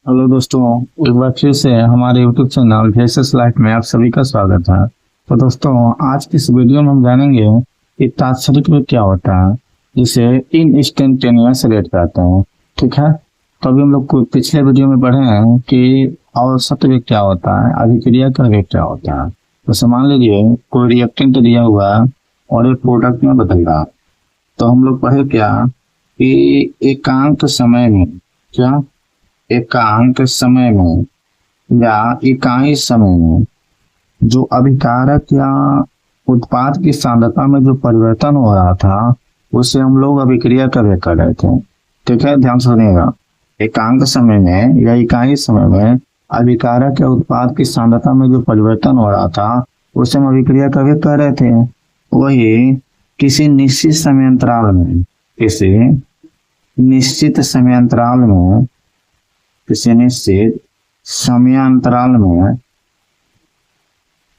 Hello दोस्तों। एक बार फिर से हमारे यूट्यूब चैनल फेसेस लाइफ में आप सभी का स्वागत है। तो दोस्तों, आज की इस वीडियो में हम जानेंगे कि तात्क्षणिक वेग क्या होता है, जिसे इंस्टेंटेनियस रेट कहते हैं। ठीक है। तो अभी हम लोग को पिछले वीडियो में पढ़े हैं कि औसत वेग क्या होता है, अभिक्रिया का वेग क्या होता है। तो मान लीजिए कोई रिएक्टेंट दिया हुआ है और एक प्रोडक्ट में बदल रहा है। तो हम लोग पढ़े क्या कि एकांक समय में क्या एकांक समय में या इकाई समय में जो अभिकारक या उत्पाद की सांद्रता में जो परिवर्तन हो रहा था उसे हम लोग अभिक्रिया का वेग कर रहे थे। ठीक है, ध्यान सुनिएगा। एकांक समय में या इकाई समय में अभिकारक या उत्पाद की सांद्रता में जो परिवर्तन हो रहा था उसे हम अभिक्रिया का वेग कर रहे थे। वही किसी निश्चित समयांतराल में किसी निश्चित समयांतराल में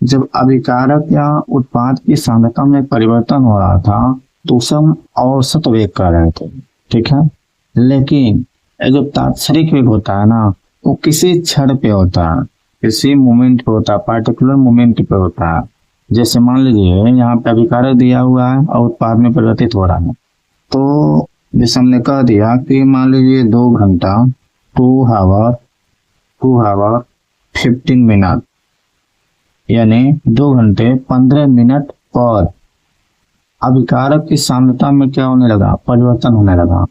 जब अभिकारक या उत्पाद की सांद्रता में परिवर्तन हो रहा था तो उसे हम औसत वेग कर रहे थे। ठीक है। लेकिन जो तात्क्षणिक वेग होता है ना, वो किसी क्षण पे होता है, किसी मोमेंट पे होता है, पार्टिकुलर मोमेंट पे होता है। जैसे मान लीजिए यहाँ पे अभिकारक दिया हुआ है और उत्पाद में परिवर्तित हो रहा है। तो जैसे हमने कह दिया कि मान लीजिए 2 घंटा 2 आवर 15 मिनट, यानी 2 घंटे 15 मिनट पर अभिकारक की सांद्रता में क्या होने लगा, परिवर्तन होने लगा।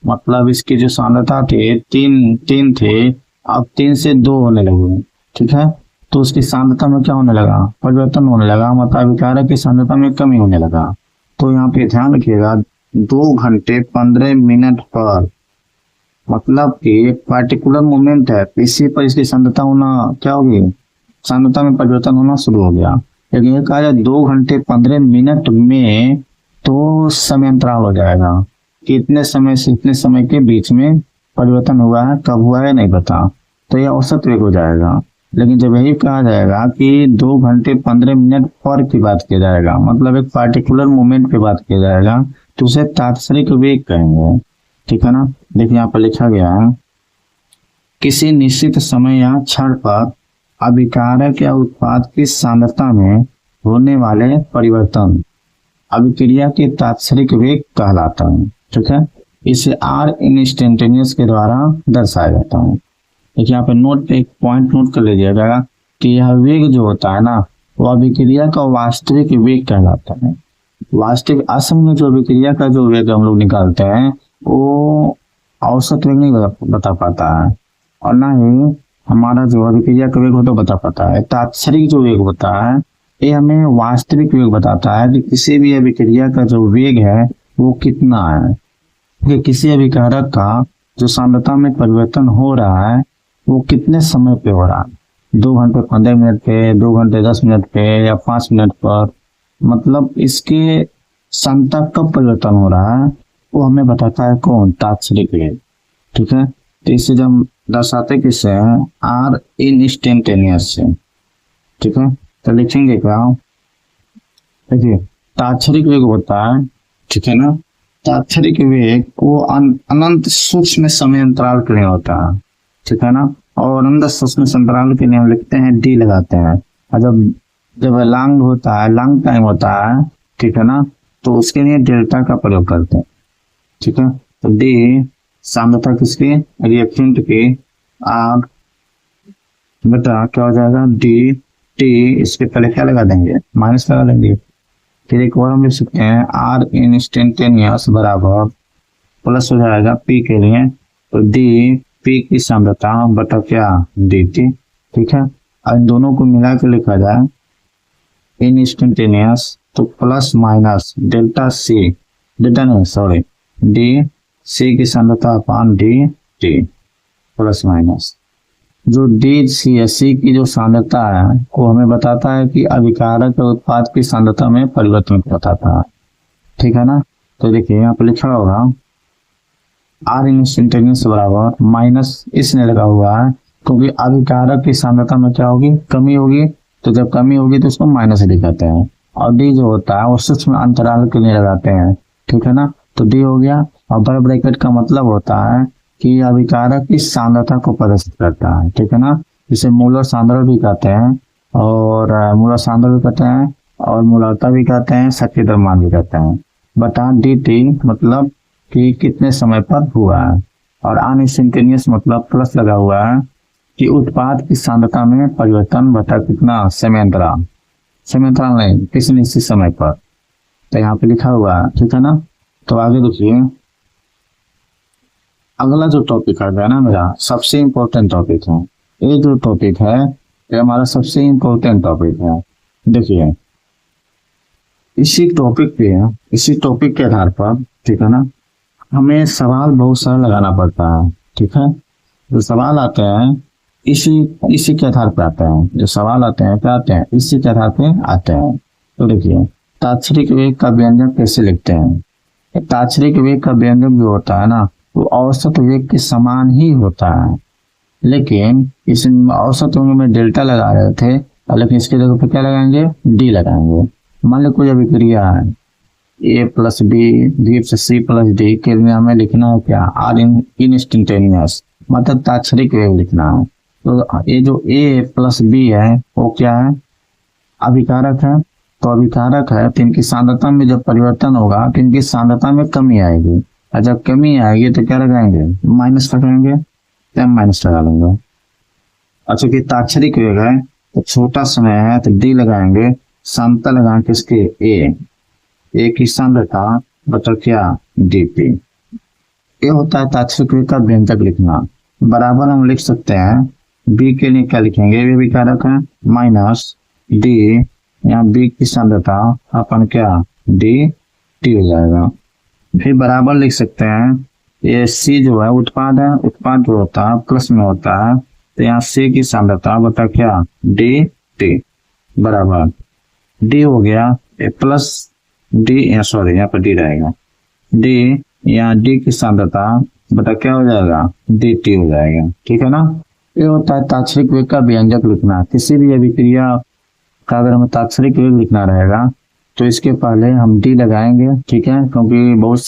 मतलब इसकी जो सांद्रता थे 3 थे, अब 3 से 2 होने लगे। ठीक है। तो उसकी सांद्रता में क्या होने लगा, परिवर्तन होने लगा, मतलब अभिकारक की सांद्रता में कमी होने लगा। तो यहाँ पे ध्यान रखिएगा, 2 घंटे 15 मिनट पर मतलब कि एक पार्टिकुलर मोमेंट है, इसी पर इसकी सांद्रता होना क्या होगी, सांद्रता में परिवर्तन होना शुरू हो गया। लेकिन ये कहा जाए 2 घंटे 15 मिनट में, तो समय अंतराल हो जाएगा कि इतने समय से इतने समय के बीच में परिवर्तन हुआ है, कब हुआ है नहीं पता, तो यह औसत वेग हो जाएगा। लेकिन जब यही कहा जाएगा कि 2 घंटे 15 मिनट पर की बात किया जाएगा, मतलब एक पार्टिकुलर मोमेंट पे बात किया जाएगा, तो उसे तात्क्षणिक वेग कहेंगे। ठीक है ना। देखिए यहाँ पर लिखा गया है, किसी निश्चित समय या क्षण पर अभिकारक या उत्पाद की सांद्रता में होने वाले परिवर्तन अभिक्रिया के तात्क्षणिक वेग कहलाता है। ठीक है। इसे आर इंस्टेंटेनियस के द्वारा दर्शाया जाता है। देखिए यहाँ पे नोट पे एक पॉइंट नोट कर लीजिएगा कि यह वेग जो होता है ना, वो अभिक्रिया का वास्तविक वेग कहलाता है। वास्तविक असल में जो अभिक्रिया का जो वेग हम लोग निकालते हैं वो औसत वेग नहीं बता पाता है, और ना ही हमारा जो अभिक्रिया का वेग होता है बता पाता है। तात्क्षणिक जो वेग होता है ये हमें वास्तविक वेग बताता है कि किसी भी अभिक्रिया का जो वेग है वो कितना है, कि किसी अभिकारक का जो सांद्रता में परिवर्तन हो रहा है वो कितने समय पे हो रहा है, 2 घंटे 15 मिनट पे, 2 घंटे 10 मिनट पे या 5 मिनट पर, मतलब इसके सांद्रता कब परिवर्तन हो रहा है वो हमें बताता है कौन, तात्क्षणिक वेग। ठीक है। तो इसे जब दर्शाते किससे हैं, आर इंस्टेंटेनियस से। ठीक है। तो लिखेंगे क्या, देखिए तात्क्षणिक वेग होता है, ठीक है ना, तात्क्षणिक वेग वो अनंत सूक्ष्म समय अंतराल के लिए होता है। ठीक है ना। और अनंत सूक्ष्म अंतराल के लिए हम लिखते हैं डी लगाते हैं। और जब लॉन्ग होता है, लॉन्ग टाइम होता है, ठीक है ना, तो उसके लिए डेल्टा का प्रयोग करते हैं। ठीक है। तो डी सांद्रता किसकी, रिएक्टेंट की, आर बटा क्या हो जाएगा डी टी, इसके पहले क्या लगा देंगे, माइनस लगा देंगे। फिर एक और हम लिख सकते हैं आर इंस्टेंटेनियस बराबर प्लस हो जाएगा पी के लिए, तो डी पी की सांद्रता बटा क्या डी टी। ठीक है। और इन दोनों को मिला के लिखा जाए इंस्टेंटेनियस, तो plus minus delta C, delta नहीं सॉरी, डी सी की सांद्रता upon D T plus minus, जो डी सी या सी की जो सांद्रता है वो हमें बताता है कि अभिकारक और उत्पाद की सांद्रता में परिवर्तन बताता है। ठीक है ना। तो देखिए यहाँ पर लिखा होगा आर इंस्टेंटेनियस बराबर माइनस इसने लगा हुआ है क्योंकि अभिकारक की सांद्रता में क्या होगी, कमी होगी, तो जब कमी होगी तो उसको माइनस दिखाते हैं। और डी जो होता है वो सूक्ष्म अंतराल के लिए लगाते हैं। ठीक है ना। तो डी हो गया, और बड़ा ब्रैकेट का मतलब होता है कि अभिकारक की सांद्रता को प्रदर्शित करता है, ठीक है ना। इसे मूलर सांद्रता भी कहते हैं, और मूलर सांद्रता भी कहते हैं, और मूलरता भी कहते हैं, शक्ति द्रव्यमान भी कहते हैं। बटा dt मतलब कि कितने समय पर हुआ है, और अनइंस्टेंटेनियस मतलब प्लस लगा हुआ है कि उत्पाद की सांद्रता में परिवर्तन बटा कितना समयांतराल, समयांतराल नहीं, किसी निश्चित समय पर। तो यहाँ पे लिखा हुआ है, ठीक है ना। तो आगे देखिए, अगला जो टॉपिक है ना मेरा सबसे इम्पोर्टेंट टॉपिक है। ये जो टॉपिक है ये हमारा सबसे इम्पोर्टेंट टॉपिक है। देखिए इसी टॉपिक पे, इसी टॉपिक के आधार पर, ठीक है ना, हमें सवाल बहुत सारा लगाना पड़ता है, ठीक है। जो सवाल आते हैं इसी इसी के आधार पर आते हैं, जो सवाल आते हैं क्या आते हैं, इसी के आधार पे आते हैं। तो देखिए ताक्षरिक वेग का व्यंजक कैसे लिखते हैं। ताक्षरिक वेग का व्यंजक जो होता है ना वो औसत वेग के समान ही होता है, लेकिन इस औसत वेग में डेल्टा लगा रहे थे, लेकिन इसके जगह पे क्या लगाएंगे, डी लगाएंगे। मान लो कोई अभिक्रिया है ए प्लस बी से सी प्लस डी के लिए हमें लिखना है क्या, आर इंस्टेंटेनियस, मतलब ताक्षरिक वेग लिखना है। तो ये जो ए प्लस बी है वो क्या है, अभिकारक है। तो अभिकारक है तो इनकी सांद्रता में जब परिवर्तन होगा तो इनकी सांद्रता में कमी आएगी, और जब कमी आएगी तो क्या लगाएंगे, माइनस लगाएंगे, तो माइनस लगा लेंगे। अच्छा कि ताक्षरिक वेग है तो छोटा समय है तो डी लगाएंगे, सांद्रता लगाएंगे किसके, ए की सांद्रता बता क्या, डीपी। ये होता है ताक्षरिक वेग का व्यंजक लिखना। बराबर हम लिख सकते हैं बी के लिए क्या लिखेंगे, ये विकारक है, माइनस डी, यहाँ बी की सांद्रता अपन क्या, डी टी हो जाएगा। फिर बराबर लिख सकते हैं ये सी जो है उत्पाद है, उत्पाद जो होता है प्लस में होता है, तो यहाँ सी की सांद्रता बता क्या, डी टी, बराबर डी हो गया प्लस डी, सॉरी यहाँ पर डी रहेगा, डी यहाँ डी की सांद्रता बता क्या हो जाएगा, डी टी हो जाएगा, ठीक है ना। ये होता है ताक्षरिक वेग का व्यंजक लिखना। किसी भी अभिक्रिया का अगर हमें ताक्षरिक वेग लिखना रहेगा तो इसके पहले हम डी लगाएंगे, ठीक है, क्योंकि बहुत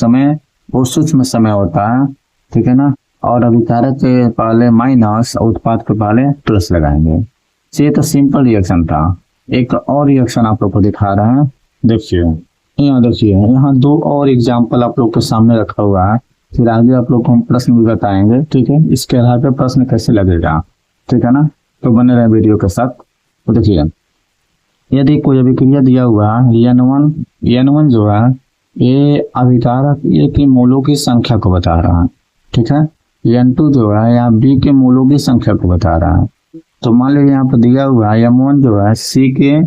सूक्ष्म समय होता है, ठीक है ना। और अभिकारक के पहले माइनस, उत्पाद के पहले प्लस लगाएंगे। ये तो सिंपल रिएक्शन था। एक और रिएक्शन आप लोग को दिखा रहे हैं, देखिए यहाँ, देखिए यहाँ दो और एग्जाम्पल आप लोग के सामने रखा हुआ है, फिर आगे आप लोग को हम प्रश्न भी बताएंगे, ठीक है। इसके आधार पर प्रश्न कैसे लगेगा, ठीक है ना, तो बने रहे वीडियो के साथ। तो देखिए यदि कोई अभिक्रिया दिया हुआ है N1 जो है ये अभिकारक ए के मोलों की संख्या को बता रहा है, ठीक है। N2 जो है यहाँ बी के मोलों की संख्या को बता रहा है। तो मान लीजिए यहाँ पर दिया हुआ है M1 जो है सी के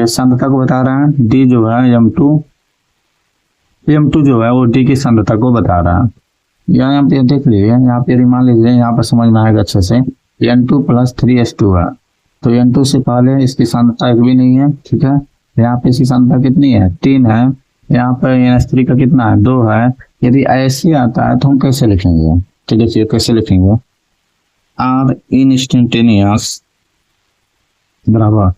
सांद्रता को बता रहा है, डी जो है M2 जो है वो डी की सांद्रता को बता रहा है। यहाँ पे देख लीजिए, यहाँ पे मान लीजिए, यहाँ पर समझ में आएगा अच्छे से, N2 + 3H2 है, तो N2 से पहले इसकी सांद्रता एक भी नहीं है, ठीक है। यहाँ पे इसकी सांद्रता कितनी है, 3 है। यहाँ पर NH3 का कितना है, 2 है। यदि ऐसे आता है तो हम कैसे लिखेंगे, तो देखिए कैसे लिखेंगे, आर इंस्टेंटेनियस बराबर,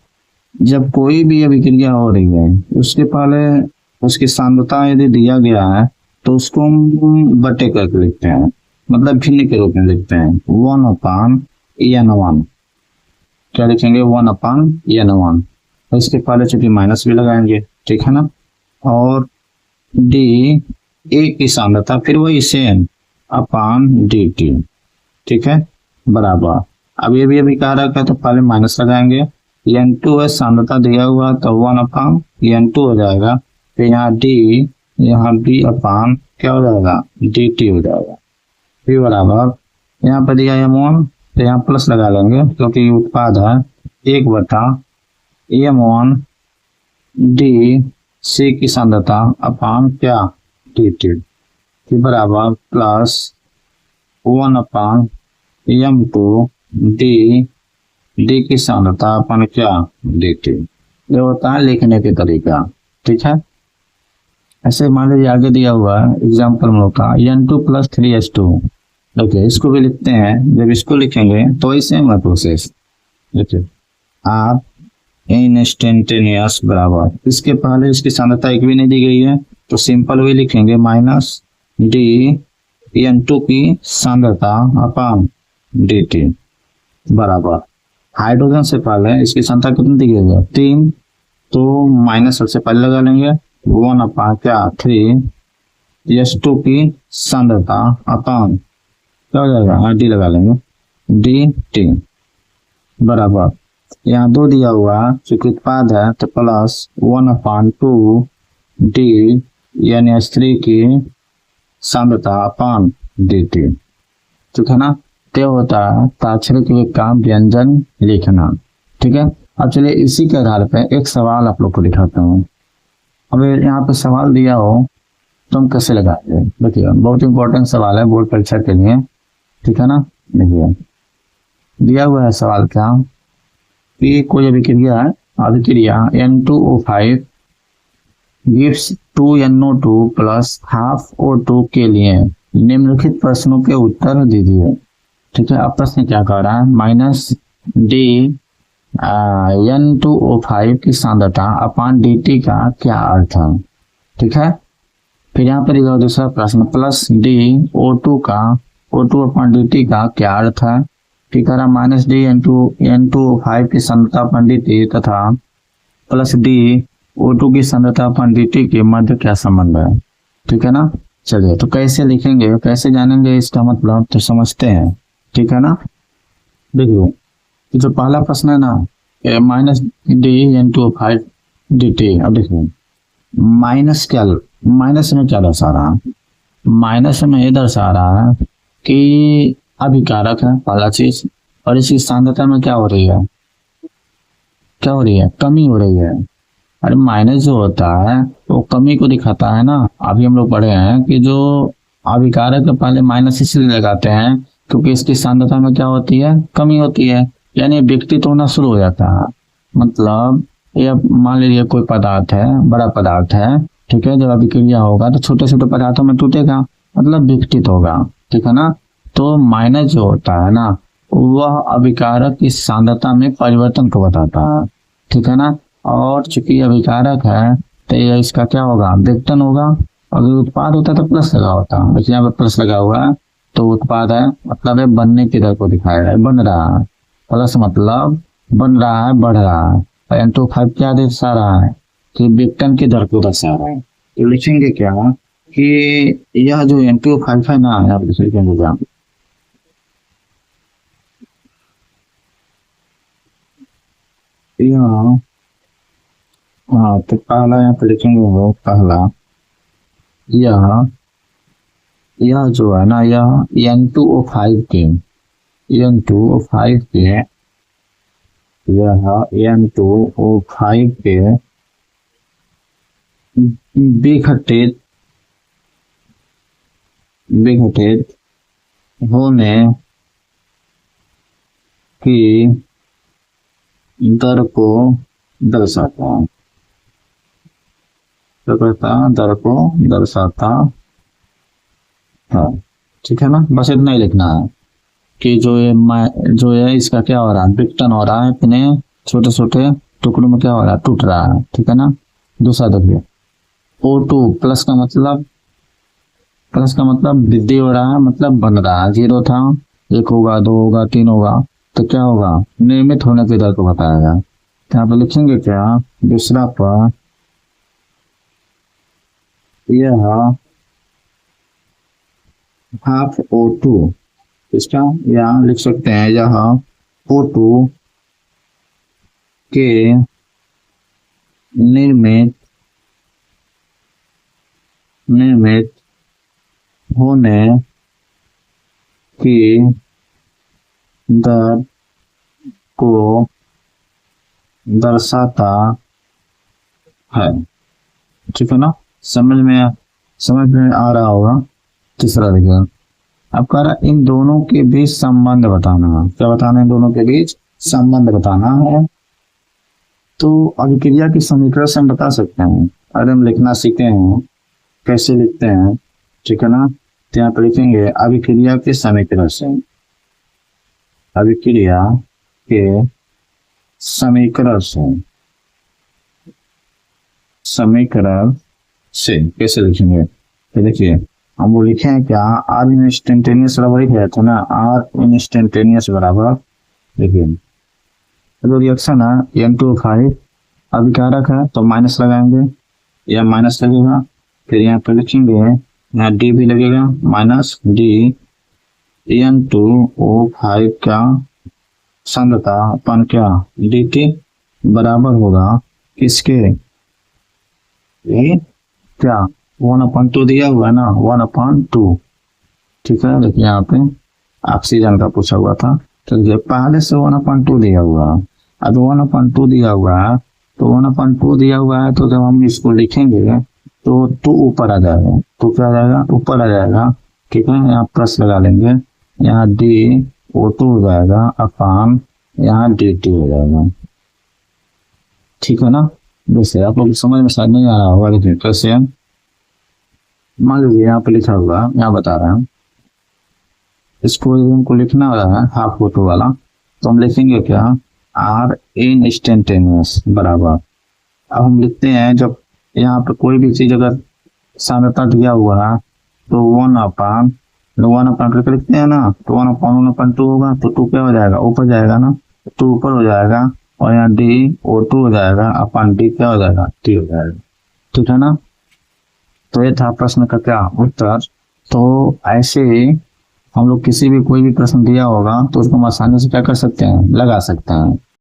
जब कोई भी अभिक्रिया हो रही है उसके पहले उसकी सांद्रता यदि दिया गया है तो उसको हम बटे करके लिखते हैं, मतलब भिन्न के रूप में लिखते हैं, 1/N1, क्या लिखेंगे, 1/N1। तो इसके पहले चूंकि माइनस भी लगाएंगे, ठीक है ना। और डी ए की सांद्रता फिर वही सेम अपान डी टी, ठीक है, बराबर। अब ये भी अभिकारक है तो पहले माइनस लगाएंगे, N2 है सांद्रता दिया हुआ तो 1/N2 हो जाएगा, फिर यहाँ डी, यहाँ बी अपान क्या हो जाएगा, डी टी हो जाएगा, फिर बराबर यहाँ पर दिया M1 तो यहाँ प्लस लगा लेंगे क्योंकि उत्पाद है, 1/M1 डी सी की सांद्रता अपान क्या, डी टी, फिर बराबर प्लस 1/M2 डी की सांद्रता अपन क्या, डी टी। ये होता है लिखने के तरीका, ठीक है। ऐसे मान लीजिए आगे दिया हुआ है एग्जाम्पल में होता है N2 + 3H2, देखिए इसको भी लिखते हैं। जब इसको लिखेंगे तो ऐसे है प्रोसेस, देखिए आप इंस्टेंटेनियस बराबर, इसके पहले इसकी सांद्रता एक भी नहीं दी गई है तो सिंपल भी लिखेंगे, माइनस डी N2 की सांद्रता अपान dt बराबर हाइड्रोजन से पहले इसकी सांद्रता कितनी दी गई है 3, तो माइनस सबसे पहले लगा लेंगे 1 अपान क्या 3, S2 की सांद्रता अपान क्या हो जाएगा डी लगा लेंगे dt बराबर यहाँ 2 दिया हुआ चूंकि उत्पाद है तो प्लस 1/2 डी यानी S3 की सांद्रता अपान dt ठीक है ना। तो होता है ताक्षरिक वेग का व्यंजन लिखना। ठीक है, अब चलिए इसी के आधार पे एक सवाल आप लोग को दिखाता हूँ। अब यहाँ पे सवाल दिया हो तो हम कैसे लगाएंगे, देखिए बहुत इंपॉर्टेंट सवाल है बोर्ड परीक्षा के लिए। ठीक है ना, देखिए दिया हुआ है सवाल क्या कि कोई अभिक्रिया है, अभिक्रिया N2O5 gives 2NO2 plus half O2 के लिए निम्नलिखित प्रश्नों के उत्तर दीजिए। ठीक है, अब प्रश्न क्या कर रहा है माइनस डी N2O5 की सांद्रता अपान dt का क्या अर्थ है। ठीक है, फिर यहाँ पर दूसरा प्रश्न प्लस डी O2 का O2 अपान dt का क्या अर्थ है। ठीक है, माइनस डी N2O5 की सांद्रता अपान dt तथा प्लस डी O2 की सांद्रता अपान dt के मध्य क्या संबंध है। ठीक है ना, चलिए तो कैसे लिखेंगे कैसे जानेंगे इसका मतलब तो समझते हैं। ठीक है ना, देखिए जो पहला प्रश्न है ना माइनस डी N2O5 dt, अब देखिए माइनस क्या, माइनस में क्या दर्शा रहा है, माइनस में ये दर्शा रहा है कि अभिकारक है पहला चीज, और इसकी सांद्रता में क्या हो रही है, क्या हो रही है कमी हो रही है। अरे माइनस जो होता है वो कमी को दिखाता है ना। अभी हम लोग पढ़े हैं कि जो अभिकारक के पहले माइनस इसलिए लगाते हैं क्योंकि इसकी सांद्रता में क्या होती है कमी होती है, यानी विकसित होना शुरू हो जाता है। मतलब ये मान लीजिए कोई पदार्थ है बड़ा पदार्थ है, ठीक है, जब अभिक्रिया होगा तो छोटे छोटे पदार्थों में टूटेगा मतलब विकसित होगा। ठीक है ना, तो माइनस जो होता है ना वह अभिकारक की सांद्रता में परिवर्तन को बताता है। ठीक है ना, और चूंकि अभिकारक है तो ये इसका क्या होगा विघटन होगा, अगर उत्पाद होता तो प्लस लगा होता, यहाँ पे प्लस लगा हुआ है तो उत्पाद है मतलब है बनने की दर को दिखाया है, बन रहा है, प्लस मतलब बन रहा है बढ़ रहा है, और N2O5 क्या दर्शा रहा है कि विघटन की दर को दर्शा रहा है। तो लिखेंगे क्या कि यह जो N2O5 है ना यहाँ पे लिखेंगे यह, हाँ तो पहला यहाँ पे लिखेंगे वो पहला यह जो है ना यह N2O5 के N2O5 के यह N2O5 के विघटित होने की दर को दर्शाता है, दर को दर्शाता है। ठीक है ना, बस इतना ही लिखना है कि जो ये इसका क्या हो रहा है विघटन हो रहा है, इतने छोटे छोटे टुकड़ों में क्या हो रहा है टूट रहा है। ठीक है ना, दूसरा देखिए O2 प्लस का मतलब वृद्धि हो रहा है मतलब बन रहा है, 0 था 1 होगा 2 होगा 3 होगा तो क्या होगा निर्मित होने की दर को बताएगा। यहाँ पर लिखेंगे क्या दूसरा पर यह हाफ O2, इसका यहाँ लिख सकते हैं यह O2 के निर्मित होने की दर को दर्शाता है। ठीक है ना, समझ में आ रहा होगा। तीसरा देखिए अब कह रहा इन दोनों के बीच संबंध बताना है, क्या बताना है दोनों के बीच संबंध बताना है। तो अभिक्रिया की समीकरण से हम बता सकते हैं, अगर हम लिखना सीखे हैं कैसे लिखते हैं। ठीक है ना, तो यहाँ पर लिखेंगे अभिक्रिया के समीकरण से, अभिक्रिया के समीकरण से कैसे लिखेंगे तो देखिए हम वो लिखे हैं क्या, आर इंस्टेंटेनियस बराबर ही किया था ना, आर इंस्टेंटेनियस बराबर, देखिए जो रिएक्शन है N2O5 अभिकारक है तो माइनस लगाएंगे, या माइनस लगेगा, फिर यहाँ पे लिखेंगे, यहाँ डी भी लगेगा, माइनस डी N2O5 का सांद्रता अपन क्या dt बराबर होगा किसके, ये क्या 1/2 दिया हुआ है ना, 1/2। ठीक है, देखिए यहाँ पे ऑक्सीजन का पूछा हुआ था, तो ये पहले से 1/2 दिया हुआ है। अब 1/2 दिया हुआ है तो 1/2 दिया हुआ है, तो जब हम इसको लिखेंगे तो 2 ऊपर आ जाएगा, तो क्या आ जाएगा, ऊपर आ जाएगा। ठीक है, यहाँ प्लस लगा लेंगे, यहाँ DO2 हो जाएगा अपान यहाँ DT हो जाएगा। ठीक है ना, जैसे आप लोग समझ में शायद नहीं आ रहा होगा, लेकिन कैसे मान लीजिए यहाँ पे लिखा हुआ, यहाँ बता रहे हैं, इसको हमको लिखना है हाफ फोटो वाला, तो हम लिखेंगे क्या, आर इंस्टेंटेनियस बराबर, अब हम लिखते हैं जब यहाँ पे कोई भी चीज अगर सांद्रता दिया हुआ है तो 1/1 लिखते हैं ना, तो 1/1/2 होगा, तो 2 क्या हो जाएगा, ऊपर जाएगा ना, 2 ऊपर हो जाएगा, और यहाँ DO2 हो जाएगा अपन डी क्या हो जाएगा, T हो जाएगा। ठीक है ना, तो ये था प्रश्न का क्या उत्तर। तो ऐसे हम लोग किसी भी कोई भी प्रश्न दिया होगा तो उसको हम आसानी से क्या कर सकते हैं, लगा सकते हैं।